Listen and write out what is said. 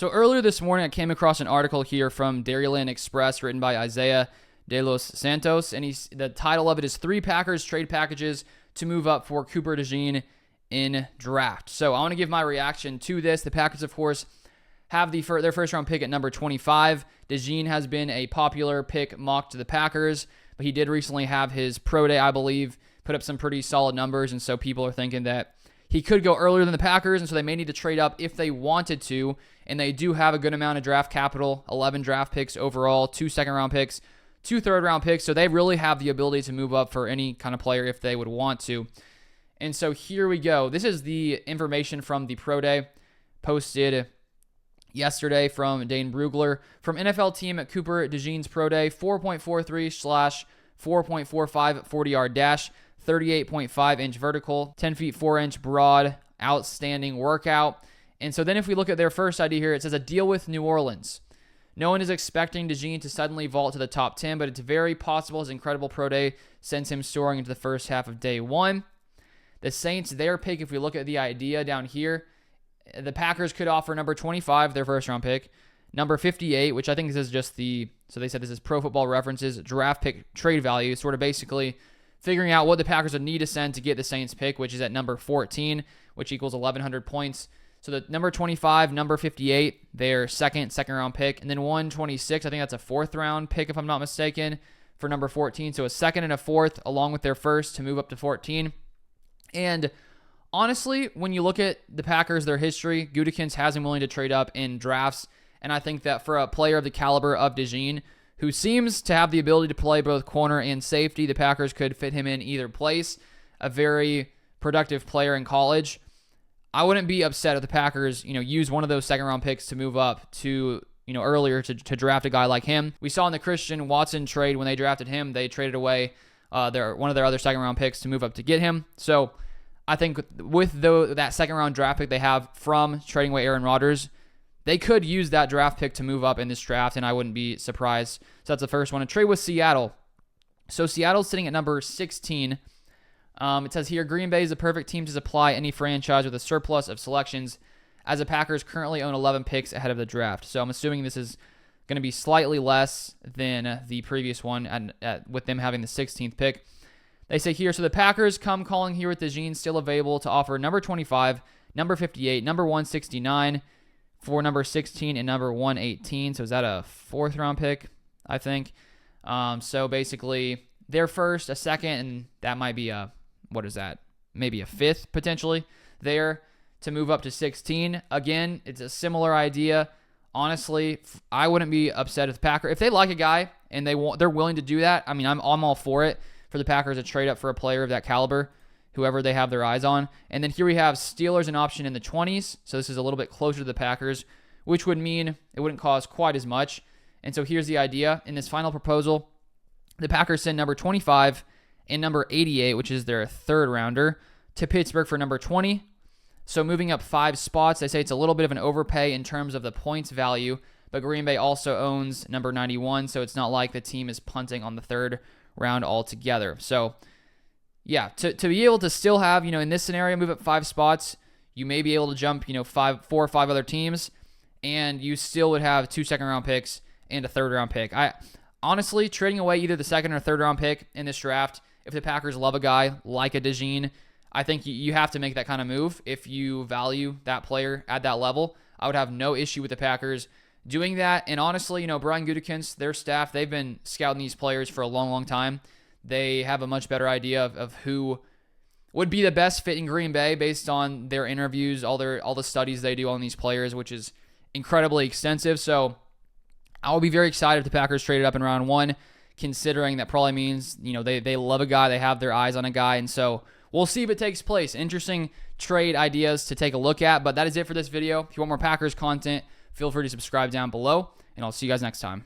So earlier this morning, I came across an article here from Dairyland Express written by Isaiah De Los Santos, and the title of it is 3 Packers trade packages to move up for Cooper DeJean in draft. So I want to give my reaction to this. The Packers, of course, have their first round pick at number 25. DeJean has been a popular pick mocked to the Packers, but he did recently have his pro day, I believe, put up some pretty solid numbers, and so people are thinking that he could go earlier than the Packers, and so they may need to trade up if they wanted to, and they do have a good amount of draft capital, 11 draft picks overall, 2 second-round picks, 2 third-round picks, so they really have the ability to move up for any kind of player if they would want to. And so here we go. This is the information from the Pro Day posted yesterday from Dane Brugler. From NFL team at Cooper DeJean's Pro Day, 4.43/4.45 40-yard dash, 38.5-inch vertical, 10 feet 4-inch broad, outstanding workout. And so then if we look at their first idea here, it says a deal with New Orleans. No one is expecting DeJean to suddenly vault to the top 10, but it's very possible his incredible pro day sends him soaring into the first half of day 1. The Saints, their pick, if we look at the idea down here, the Packers could offer number 25, their first round pick, number 58, which I think this is just so they said this is Pro Football References draft pick trade value, sort of basically figuring out what the Packers would need to send to get the Saints pick, which is at number 14, which equals 1,100 points. So the number 25, number 58, their second round pick, and then 126, I think that's a 4th round pick if I'm not mistaken, for number 14. So a 2nd and a 4th along with their first to move up to 14. And honestly, when you look at the Packers, their history, Gutekunst has been willing to trade up in drafts, and I think that for a player of the caliber of DeJean, who seems to have the ability to play both corner and safety, the Packers could fit him in either place. A very productive player in college. I wouldn't be upset if the Packers, use one of those second-round picks to move up to, earlier to draft a guy like him. We saw in the Christian Watson trade when they drafted him, they traded away one of their other second-round picks to move up to get him. So I think with that second-round draft pick they have from trading away Aaron Rodgers, they could use that draft pick to move up in this draft, and I wouldn't be surprised. So that's the first one. A trade with Seattle. So Seattle's sitting at number 16. It says here, Green Bay is the perfect team to supply any franchise with a surplus of selections, as the Packers currently own 11 picks ahead of the draft. So I'm assuming this is going to be slightly less than the previous one, with them having the 16th pick. They say here, so the Packers come calling here with DeJean still available to offer number 25, number 58, number 169, for number 16 and number 118. So is that a 4th round pick, I think? So basically, their first, a second, and that might be maybe a 5th potentially there to move up to 16. Again, it's a similar idea. Honestly, I wouldn't be upset if the Packers, if they like a guy and they're willing to do that. I mean, I'm all for it for the Packers to trade up for a player of that caliber, whoever they have their eyes on. And then here we have Steelers an option in the 20s. So this is a little bit closer to the Packers, which would mean it wouldn't cost quite as much. And so here's the idea. In this final proposal, the Packers send number 25 and number 88, which is their 3rd rounder, to Pittsburgh for number 20. So moving up 5 spots, they say it's a little bit of an overpay in terms of the points value, but Green Bay also owns number 91, so it's not like the team is punting on the 3rd round altogether. So yeah, to be able to still have, in this scenario, move up 5 spots, you may be able to jump, 4 or 5 other teams, and you still would have 2 second-round picks and a 3rd round pick. Honestly, trading away either the 2nd or 3rd round pick in this draft, if the Packers love a guy like a DeJean, I think you have to make that kind of move if you value that player at that level. I would have no issue with the Packers doing that. And honestly, Brian Gutekunst, their staff, they've been scouting these players for a long, long time. They have a much better idea of who would be the best fit in Green Bay based on their interviews, all the studies they do on these players, which is incredibly extensive. So I will be very excited if the Packers traded up in round 1, considering that probably means, they love a guy, they have their eyes on a guy, and so we'll see if it takes place. Interesting trade ideas to take a look at, but that is it for this video. If you want more Packers content, feel free to subscribe down below, and I'll see you guys next time.